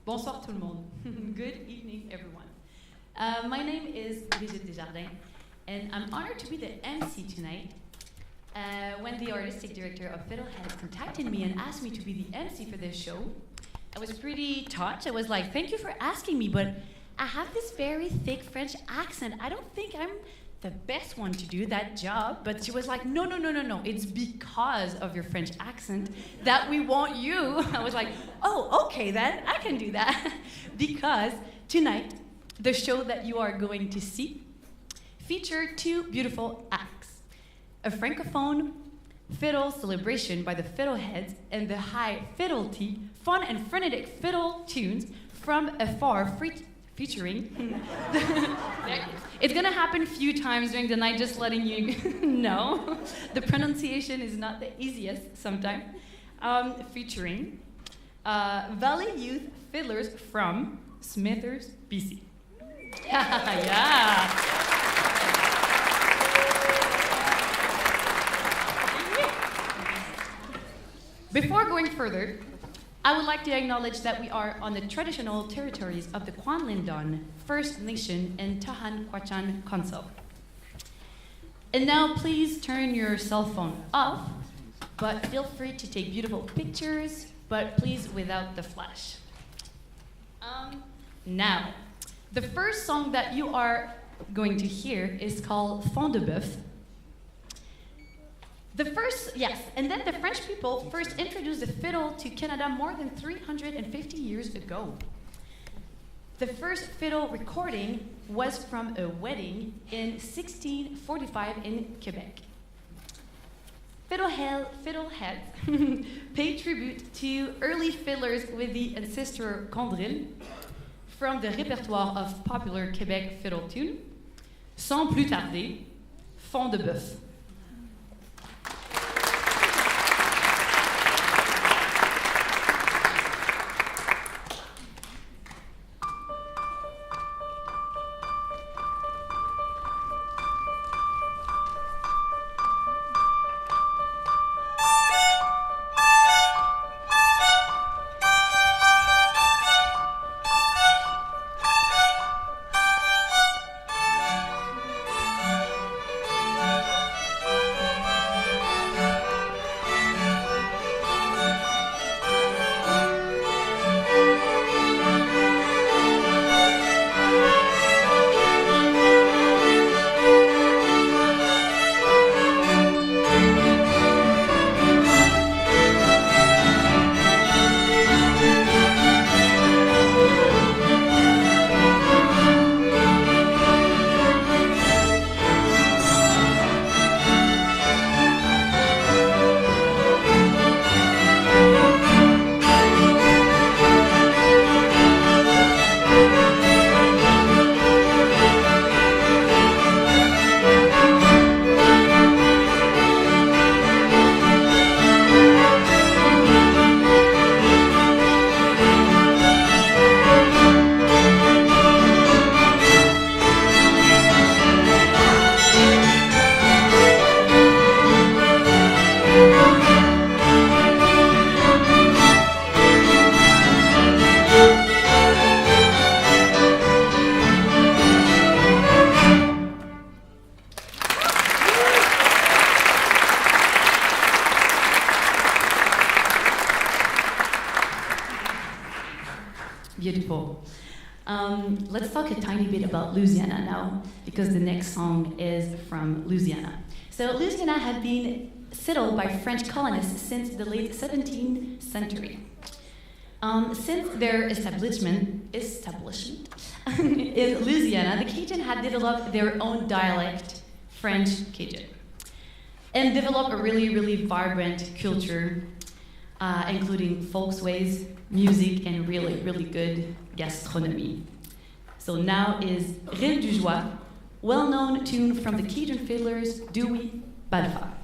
Bonsoir tout le monde. Good evening, everyone. My name is Brigitte Desjardins, and I'm honored to be the MC tonight. When the artistic director of Fiddleheads contacted me and asked me to be the MC for this show, I was pretty touched. I was like, thank you for asking me, but I have this very thick French accent. I don't think I'm the best one to do that job. But she was like, no. It's because of your French accent that we want you. I was like, oh, okay then, I can do that. Because tonight, the show that you are going to see featured two beautiful acts. A francophone fiddle celebration by the Fiddleheads and the high fidelity, fun and frenetic fiddle tunes from afar featuring. It's gonna happen a few times during the night, just letting you know. The pronunciation is not the easiest sometimes. Featuring Valley Youth Fiddlers from Smithers, BC. Yeah. Before going further, I would like to acknowledge that we are on the traditional territories of the Kwanlindon First Nation and Tahan Kwachan Council. And now please turn your cell phone off, but feel free to take beautiful pictures, but please without the flash. Now, the first song that you are going to hear is called Fond de Boeuf. And then the French people first introduced the fiddle to Canada more than 350 years ago. The first fiddle recording was from a wedding in 1645 in Quebec. Fiddleheads pay tribute to early fiddlers with the ancestor quadrille from the répertoire of popular Quebec fiddle tune. Sans plus tarder, Fond de Boeuf. Beautiful. Let's talk a tiny bit about Louisiana now, because the next song is from Louisiana. So Louisiana had been settled by French colonists since the late 17th century. Since their establishment in Louisiana, the Cajun had developed their own dialect, French Cajun, and developed a really, really vibrant culture, including folkways, music, and really, really good gastronomy. So now is Rêve du Joie, well-known tune from the Cajun fiddlers, Dewey Balfa.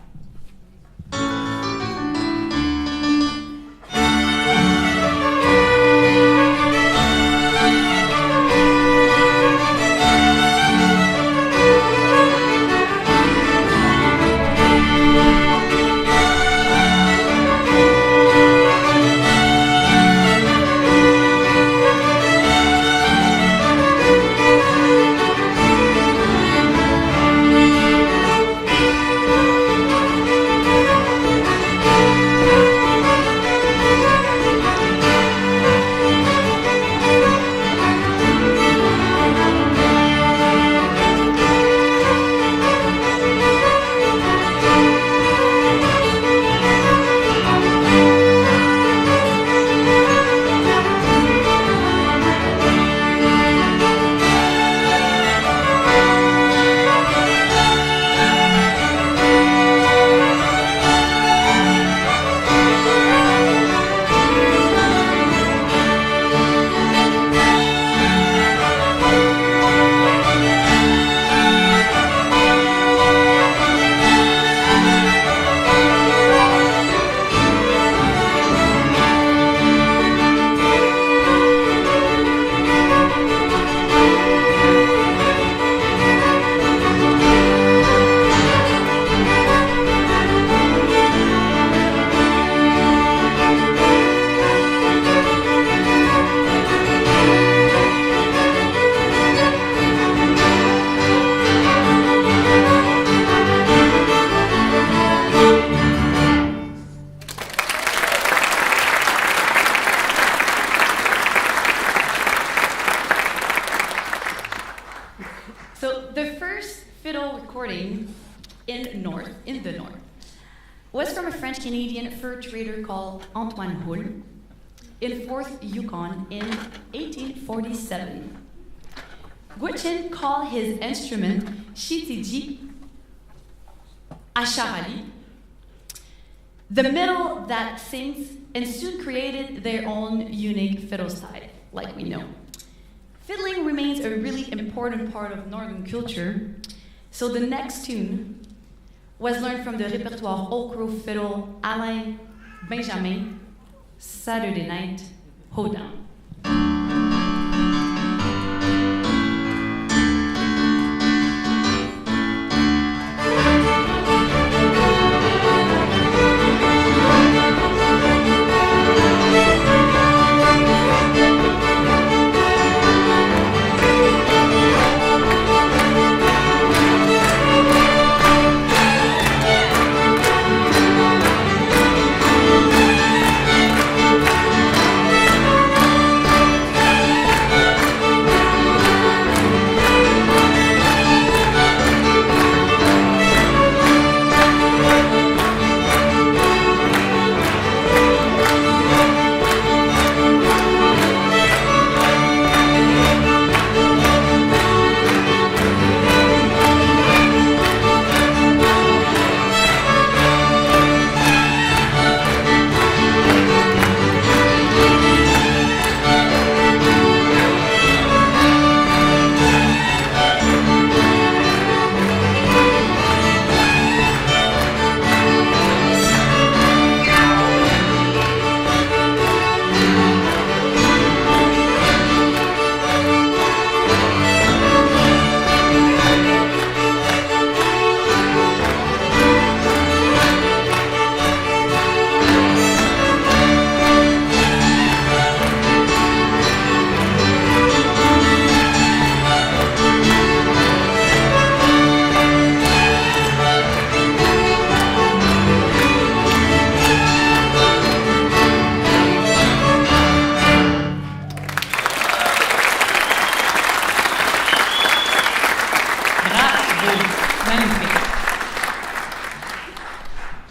north, was from a French-Canadian fur trader called Antoine Houle in 4th Yukon in 1847. Gwich'in called his instrument Shitiji Asharali, the middle that sings, and soon created their own unique fiddle style, like we know. Fiddling remains a really important part of Northern culture, so the next tune was learned from the repertoire Old Crow Fiddle Alain Benjamin, Saturday Night Hoedown.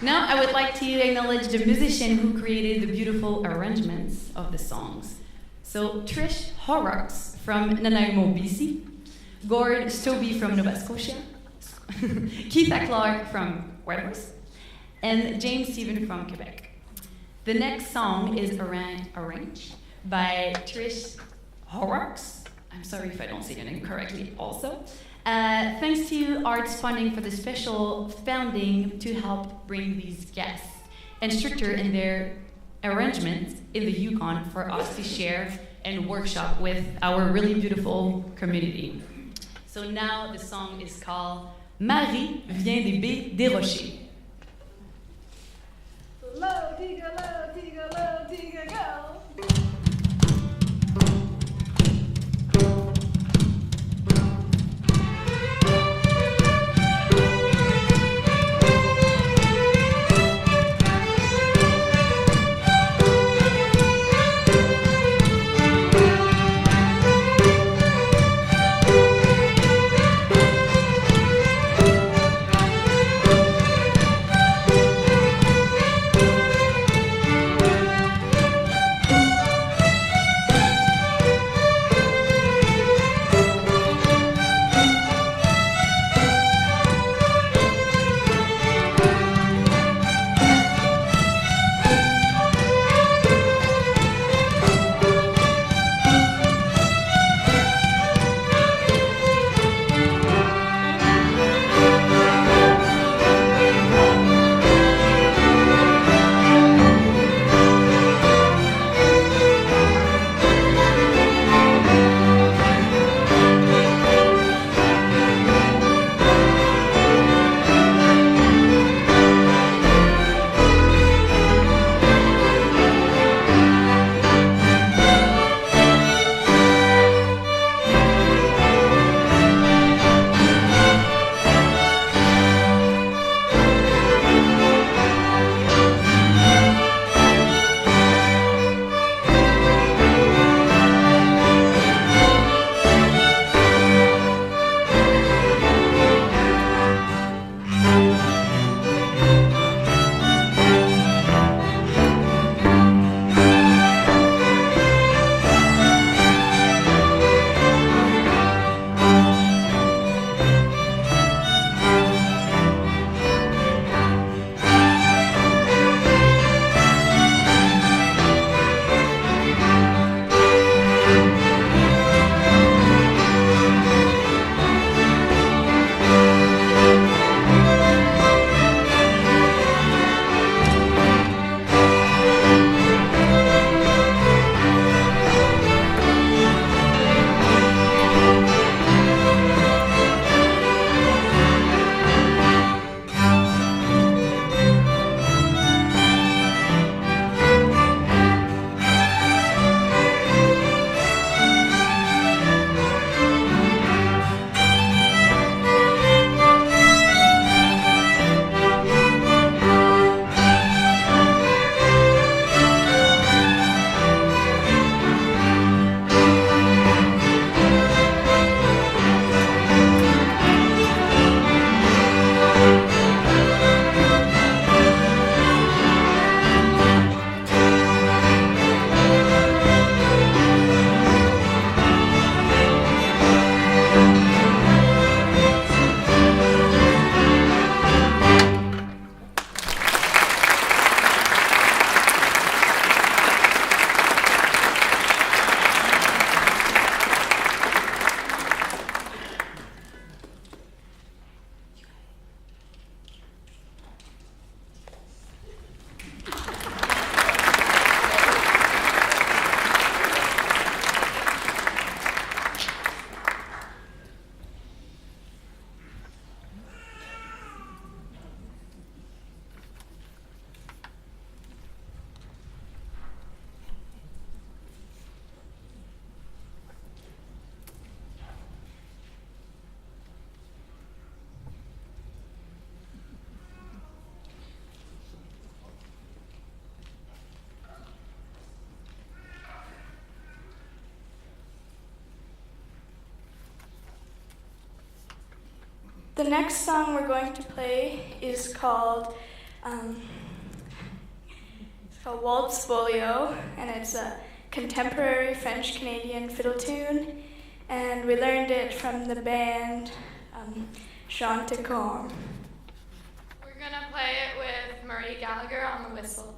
Now I would like to acknowledge the musician who created the beautiful arrangements of the songs. So Trish Horrocks from Nanaimo, BC, Gord Stobie from Nova Scotia, Keith Clark from Whitehorse, and James Stephen from Quebec. The next song is arranged by Trish Horrocks. I'm sorry if I don't say your name correctly also. Thanks to Arts Funding for the special funding to help bring these guests and structure in their arrangements in the Yukon for us to share and workshop with our really beautiful community. So now the song is called Marie vient des baies des rochers. Low, digga, low, digga, low, digga, go. The next song we're going to play is called Waltz Folio, and it's a contemporary French-Canadian fiddle tune, and we learned it from the band Chanticleer. We're gonna play it with Marie Gallagher on the whistle.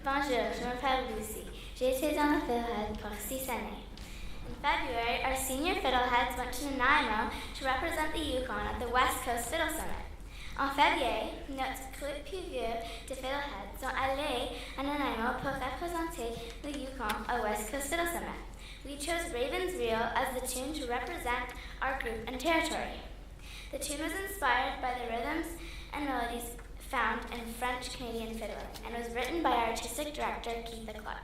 Bonjour, je m'appelle Lucy. J'ai été dans le Fiddlehead pour 6 années. In February, our senior Fiddleheads went to Nanaimo to represent the Yukon at the West Coast Fiddle Summit. En février, notre club plus vieux de Fiddleheads sont allés à Nanaimo pour représenter le Yukon at West Coast Fiddle Summit. We chose Raven's Reel as the tune to represent our group and territory. The tune was inspired by the rhythms and melodies found in French-Canadian fiddling and was written by our artistic director, Keitha Clark.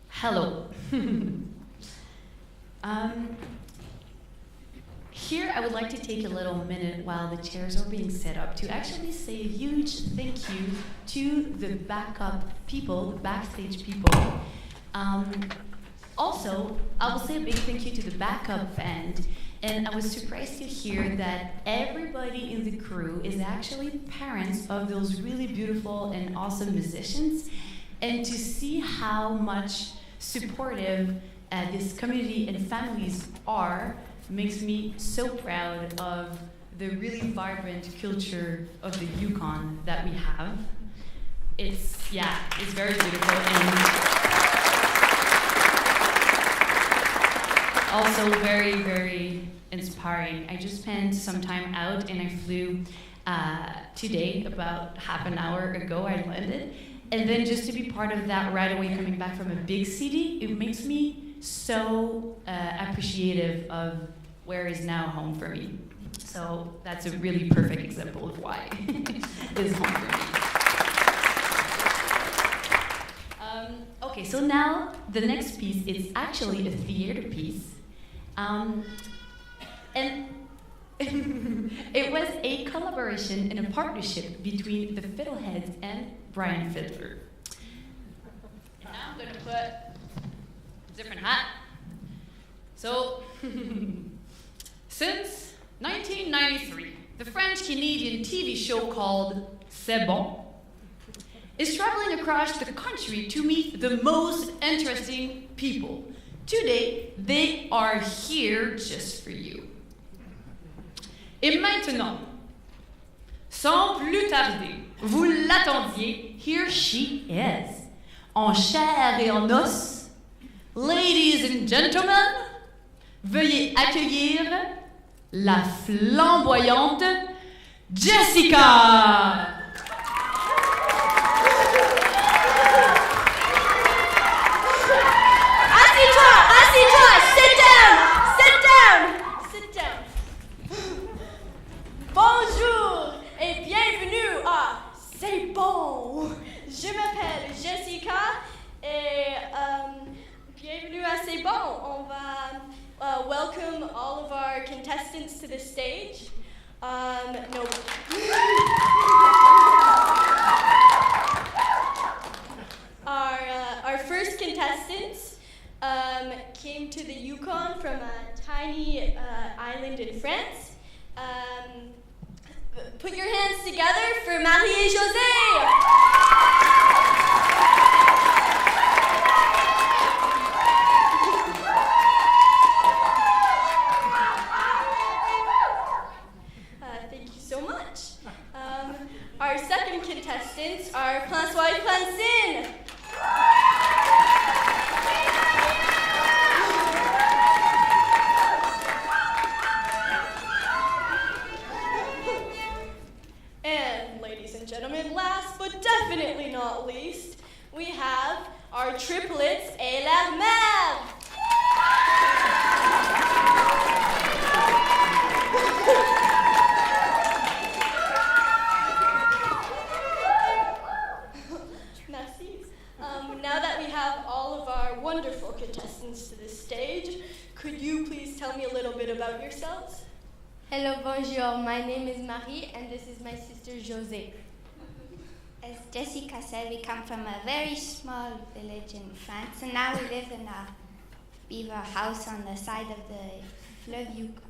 Hello. Here I would like to take a little minute while the chairs are being set up to actually say a huge thank you to the backup people, the backstage people. Also, I will say a big thank you to the backup band. And I was surprised to hear that everybody in the crew is actually parents of those really beautiful and awesome musicians. And to see how much supportive this community and families are makes me so proud of the really vibrant culture of the Yukon that we have. It's very beautiful and also very, very inspiring. I just spent some time out and I flew today, about half an hour ago I landed. And then just to be part of that right away coming back from a big city, it makes me so appreciative of where is now home for me. So that's a really perfect example of why it is home for me. Okay, so now the next piece is actually a theater piece. And it was a collaboration and a partnership between the Fiddleheads and Brian Fiddler. And now I'm going to put a different hat. So, since 1993, the French-Canadian TV show called C'est Bon is traveling across the country to meet the most interesting people. Today, they are here just for you. Et maintenant, sans plus tarder, vous l'attendiez, here she is, en chair et en os. Ladies and gentlemen, veuillez accueillir la flamboyante Jessica. Assis-toi, sit down. Bonjour et bienvenue à C'est Bon. Je m'appelle Jessica et bienvenue à C'est Bon. On va welcome all of our contestants to the stage. Our first contestants came to the Yukon from a tiny island in France. Put your hands together for Marie et José. Thank you so much. Our second contestants are François et Francine. And ladies and gentlemen, last but definitely not least, we have our triplets et leur mère. Merci. Now that we have all of our wonderful contestants to the stage, could you please tell me a little bit about yourselves? Hello, bonjour. My name is Marie, and this is my sister José. As Jessica said, we come from a very small village in France, and now we live in a beaver house on the side of the fleuve Yukon.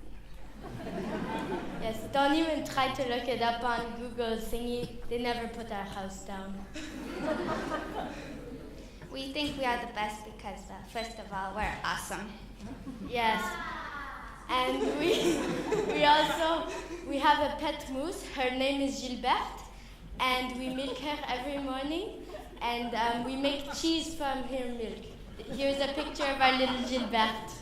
Yes, don't even try to look it up on Google thingy. They never put our house down. We think we are the best because, first of all, we're awesome. Yes. And we have a pet moose. Her name is Gilberte, and we milk her every morning, and we make cheese from her milk. Here's a picture of our little Gilberte.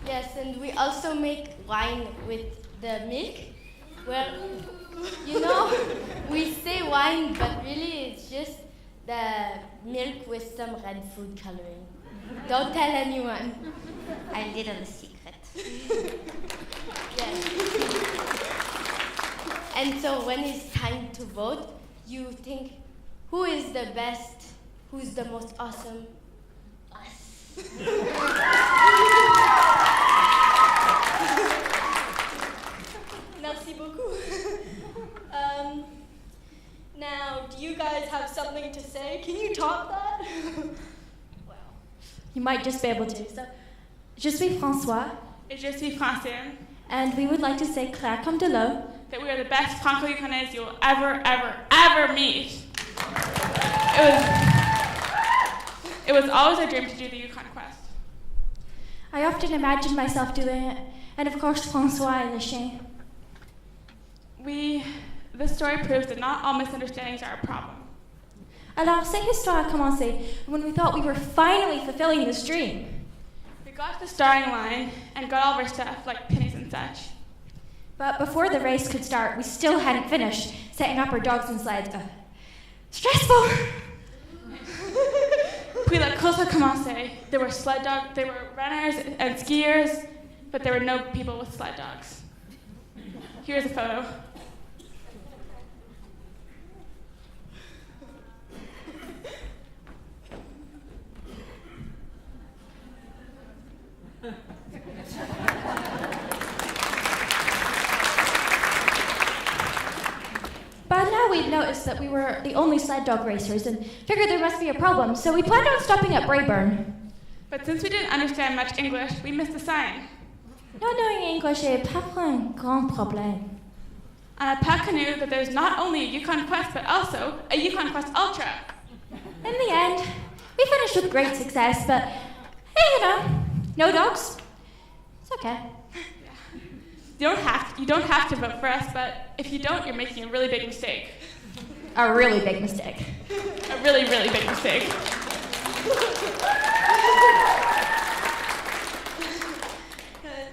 Yes, and we also make wine with the milk, Well, you know, we say wine, but really it's just the milk with some red food coloring. Don't tell anyone. A little secret. Yes. And so when it's time to vote, you think, who is the best? Who's the most awesome? Us. Merci beaucoup. Now, do you guys have something to say? Can you top that? You might just be able to. So, je suis François, Et je suis Francine, and we would like to say Claire comme de l'eau. that we are the best Franco-Yukonese you'll ever meet. It was always a dream to do the Yukon Quest. I often imagine myself doing it, and of course François and the chien. This story proves that not all misunderstandings are a problem. Alors, cette histoire a commencé when we thought we were finally fulfilling this dream. We got to the starting line and got all of our stuff, like pennies and such. But before the race could start, we still hadn't finished setting up our dogs and sleds. Stressful! Puis la course a commencé. There were sled dogs, there were runners and skiers, but there were no people with sled dogs. Here's a photo. By now we'd noticed that we were the only sled dog racers and figured there must be a problem, so we planned on stopping at Brayburn. But since we didn't understand much English, we missed the sign. Not knowing English est pas un grand problème. And Alpaca knew that there's not only a Yukon Quest, but also a Yukon Quest Ultra. In the end, we finished with great success, but hey, you know, no dogs. It's okay. You don't have to vote for us, but if you don't, you're making a really big mistake. A really big mistake. A really, really big mistake.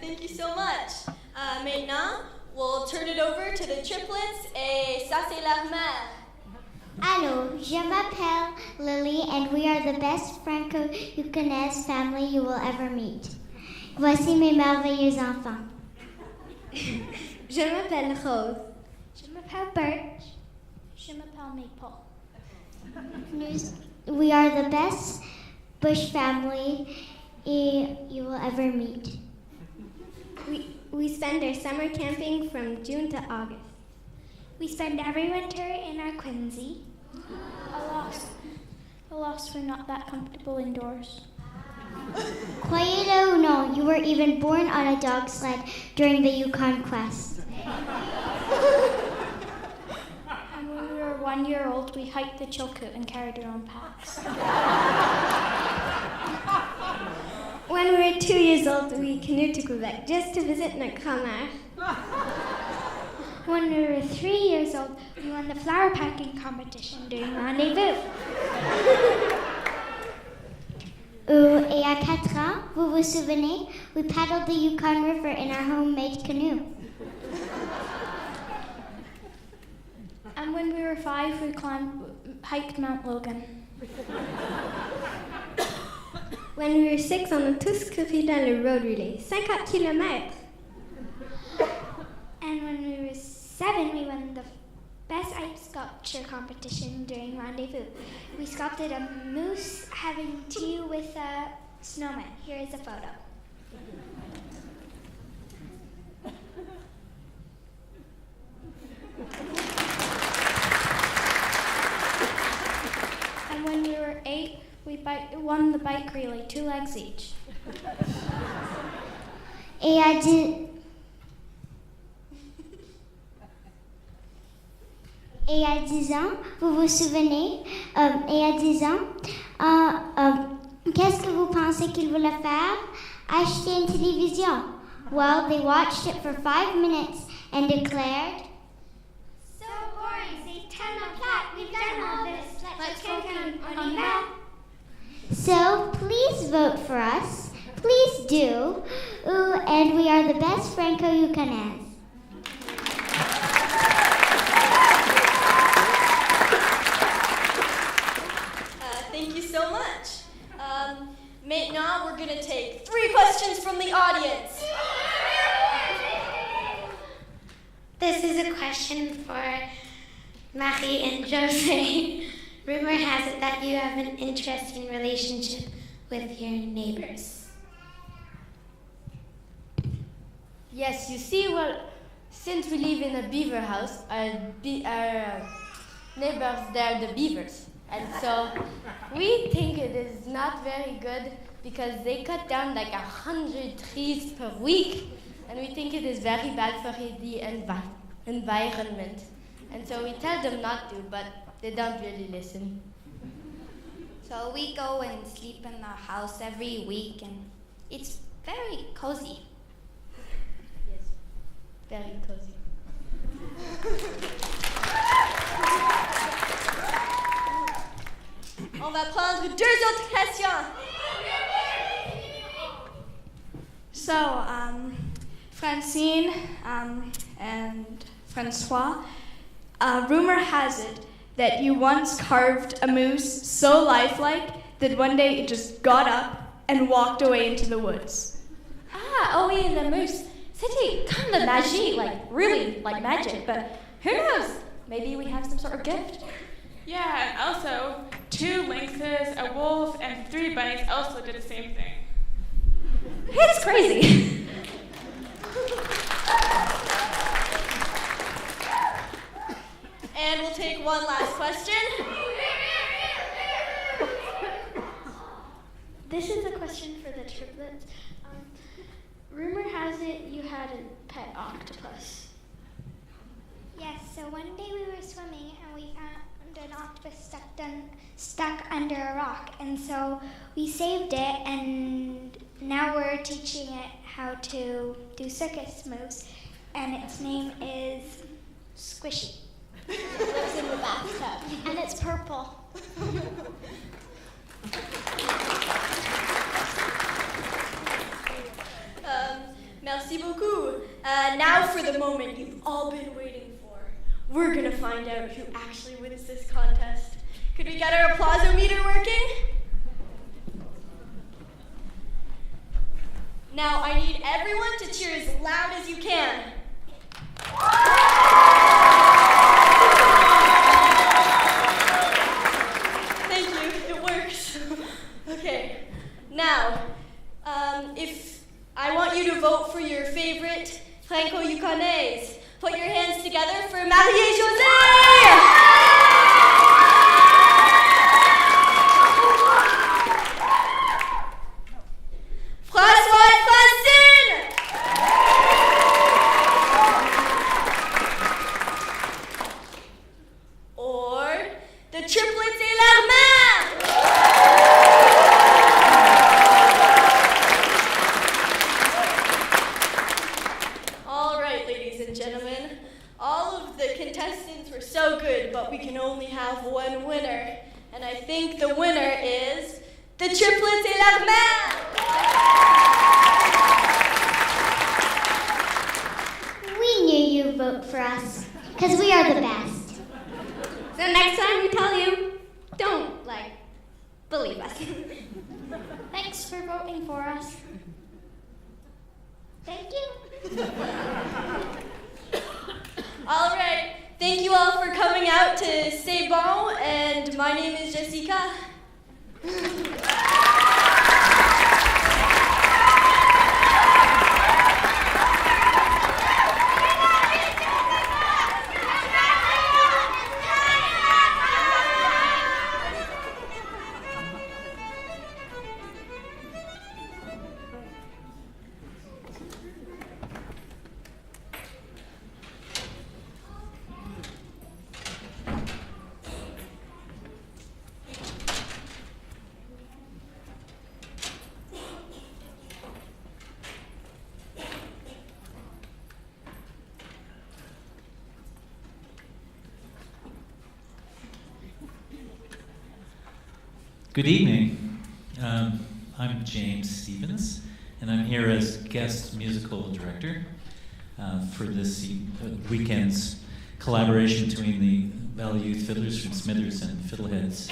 Thank you so much. Maintenant, we'll turn it over to the triplets, et ça c'est la mère. Allô, je m'appelle Lily, and we are the best Franco-Yukonese family you will ever meet. Voici mes merveilleux enfants. Je m'appelle Rose. Je m'appelle Birch. Je m'appelle Maple. We are the best bush family you will ever meet. We spend our summer camping from June to August. We spend every winter in our Quincy. Alas, we're not that comfortable indoors. Croyez-le ou non, you were even born on a dog sled during the Yukon Quest. And when we were 1 year old, we hiked the Chilkoot and carried our own packs. When we were 2 years old, we canoed to Quebec just to visit notre grand-mère. When we were 3 years old, we won the flower packing competition during Rendezvous. Et à 4 ans, vous vous souvenez, we paddled the Yukon River in our homemade canoe. And when we were 5, we hiked Mount Logan. When we were 6, on a tous couru dans le road relay, 50 km. And when we were 7, we won the best ice sculpture competition during Rendezvous. We sculpted a moose having tea with a snowman. Here is a photo. And when we were 8, we won the bike relay, 2 legs each. Et à 10... Et à 10 ans, vous vous souvenez, et à 10 ans, qu'est-ce que vous pensez qu'ils voulaient faire? Acheter une télévision. Well, they watched it for 5 minutes and declared, "So boring, c'est tellement plate, we've done all this, let's go on y va." So, please vote for us, please do, and we are the best Franco-Yukonese. This is a question for Marie and Jose. Rumor has it that you have an interesting relationship with your neighbors. Yes, you see, well, since we live in a beaver house, our neighbors, they're the beavers. And so we think it is not very good because they cut down like 100 trees per week. And we think it is very bad for the environment. And so we tell them not to, but they don't really listen. So we go and sleep in the house every week, and it's very cozy. Yes, very cozy. On va prendre 2 autres questions. So, Francine and Francois, rumor has it that you once carved a moose so lifelike that one day it just got up and walked away into the woods. Ah, oui, the moose. C'était comme de magie, like really like magic, but who knows? Maybe we have some sort of gift. Yeah, and also 2 lynxes, a wolf, and 3 bunnies also did the same thing. It's crazy. And we'll take one last question. This is a question for the triplets. Rumor has it you had a pet octopus. Yes, so one day we were swimming and we found an octopus stuck under a rock, and so we saved it, and now we're teaching it how to do circus moves, and its name is Squishy. It lives in the bathtub, and it's purple. Merci beaucoup. Now for the moment you've all been waiting for. We're gonna find out who actually wins this contest. Could we get our applause-o-meter working? Now I need everyone to cheer as loud as you can. Thank you, it works. Okay, now, if I want you to vote for your favorite Franco-Yukonese, put your hands together for Marie-José! François et Francine! Or the triplets et l'armand! All right, ladies and gentlemen, all of the contestants were so good, but we can only have one winner. And I think the winner is the triplets et l'armand! We knew you'd vote for us, because we are the best. So next time we tell you, don't, believe us. Thanks for voting for us. Thank you. All right, thank you all for coming out to C'est Bon, and my name is Jessica. Good evening. I'm James Stevens, and I'm here as guest musical director for this weekend's collaboration between the Valley Youth Fiddlers from Smithers and Fiddleheads.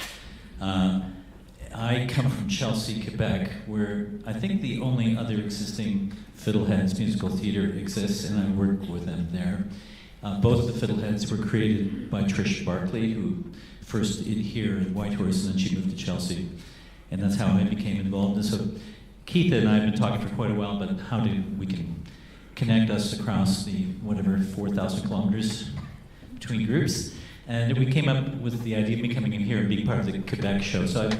I come from Chelsea, Quebec, where I think the only other existing Fiddleheads musical theater exists, and I work with them there. Both the Fiddleheads were created by Trish Barkley, who first here in Whitehorse, and then she moved to Chelsea. And that's how I became involved. And so Keitha and I have been talking for quite a while about how we can connect us across the, 4,000 kilometers between groups. And we came up with the idea of me coming in here and being part of the Quebec show. So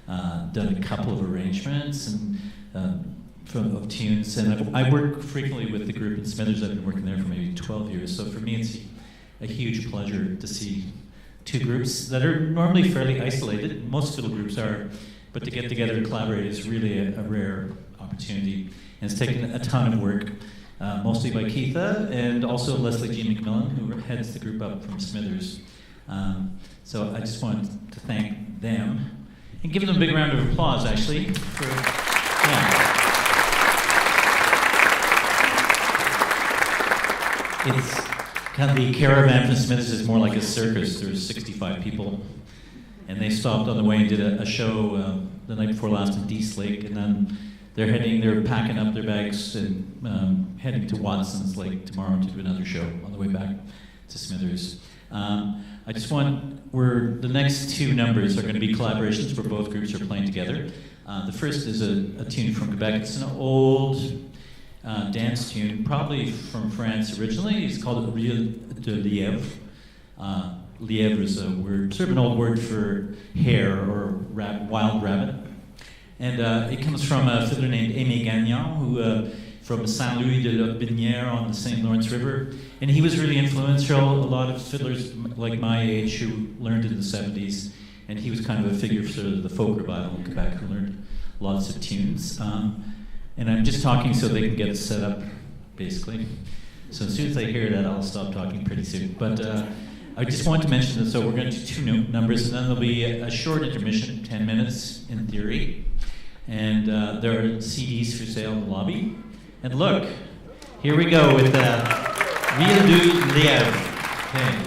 I've done a couple of arrangements and of tunes, and I work frequently with the group in Smithers. I've been working there for maybe 12 years. So for me, it's a huge pleasure to see two groups that are normally fairly isolated. Most fiddle groups are, but to get together and collaborate is really a rare opportunity. And it's taken a ton of work, mostly by Keitha and also Leslie G. McMillan, who heads the group up from Smithers. So I just wanted to thank them and give them a big round of applause, actually. It's kind of the caravan from Smithers is more like a circus. There's 65 people, and they stopped on the way and did a show the night before last in Dease Lake, and then they're packing up their bags and heading to Watson's Lake tomorrow to do another show on the way back to Smithers. I just the next two numbers are going to be collaborations where both groups are playing together. The first is a tune from Quebec. It's an old dance tune, probably from France originally. It's called Rire de Lièvre. Lièvre is a word, sort of an old word for hare or wild rabbit. And it comes from a fiddler named Aimé Gagnon, who from Saint-Louis de la Binière on the St. Lawrence River. And he was really influential. A lot of fiddlers like my age who learned in the 70s. And he was kind of a figure for sort of the folk revival in Quebec who learned lots of tunes. And I'm just talking so they can get set up, basically. So as soon as they hear that, I'll stop talking pretty soon. But I just wanted to mention that, so we're going to do two numbers, and then there'll be a short intermission, 10 minutes in theory. And there are CDs for sale in the lobby. And look, here we go with Rire de Lièvre. Okay.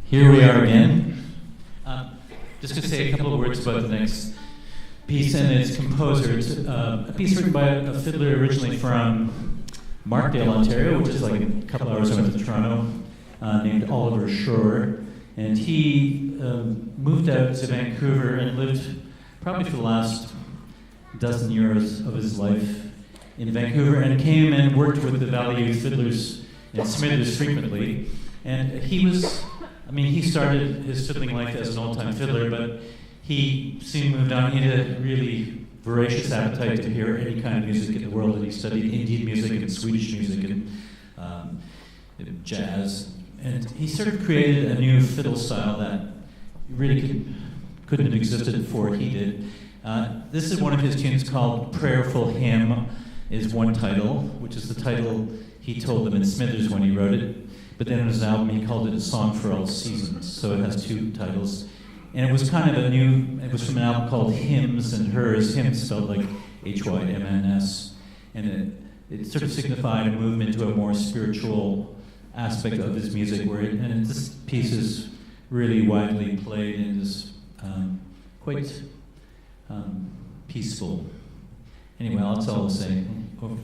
Here we are again. Just to say a couple of words about the next piece and its composer. It's a piece written by a fiddler originally from Markdale, Ontario, which is like a couple hours north of Toronto, named Oliver Shore. And he moved out to Vancouver and lived probably for the last dozen years of his life in Vancouver, and came and worked with the Valley Youth Fiddlers and Smithers frequently. And he started his fiddling life as an old-time fiddler, but he soon moved on. He had a really voracious appetite to hear any kind of music in the world, and he studied Indian music and Swedish music and jazz. And he sort of created a new fiddle style that really couldn't have existed before he did. This is one of his tunes called Prayerful Hymn, is one title, which is the title he told them in Smithers when he wrote it. But then in his album he called it A Song for All Seasons, so it has two titles. And it was kind of it was from an album called Hymns and Hers, hymns spelled like Hymns. And it sort of signified a movement to a more spiritual aspect of his music, and this piece is really widely played and is quite peaceful. Anyway, that's all I'll say. Over.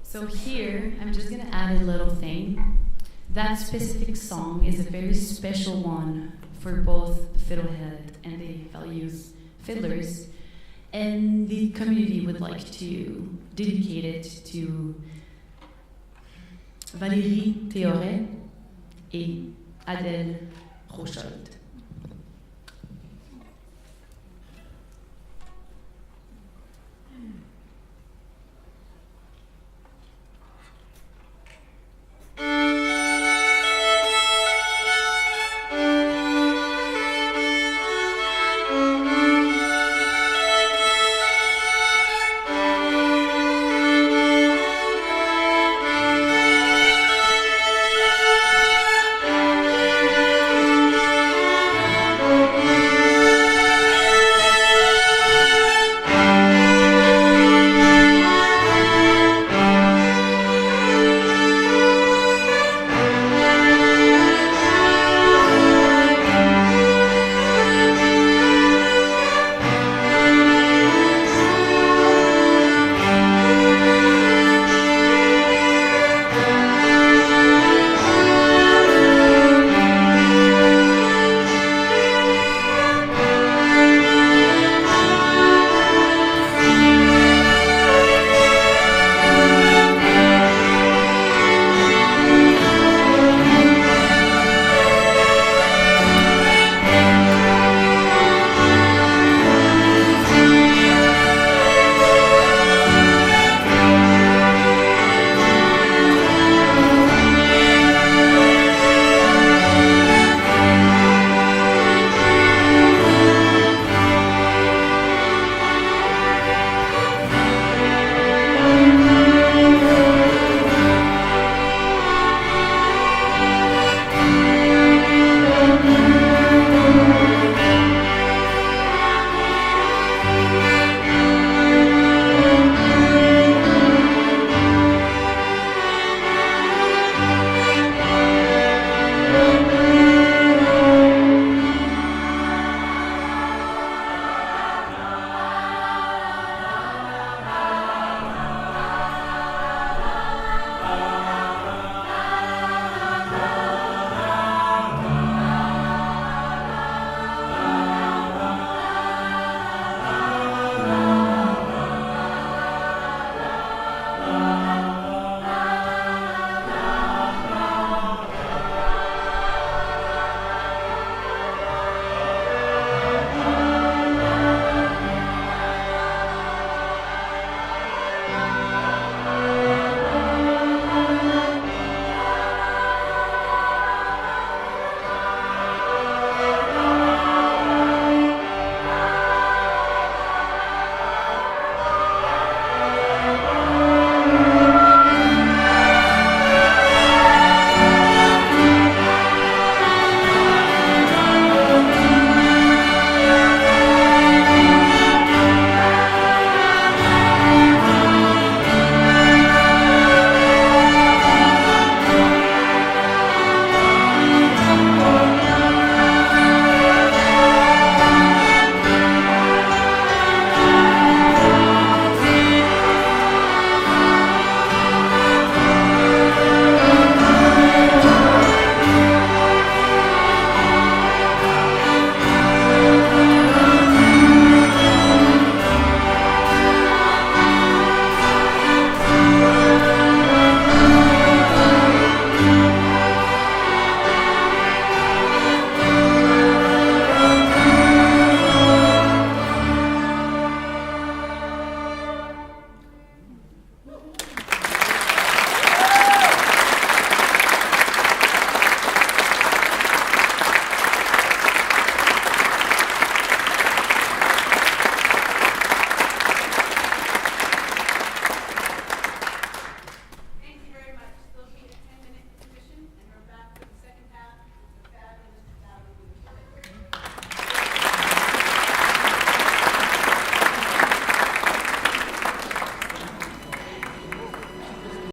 So here, I'm just going to add a little thing. That specific song is a very special one for both the Fiddlehead and the Valley Youth Fiddlers, and the community would like to dedicate it to Valérie Théoret et Adèle Rochold.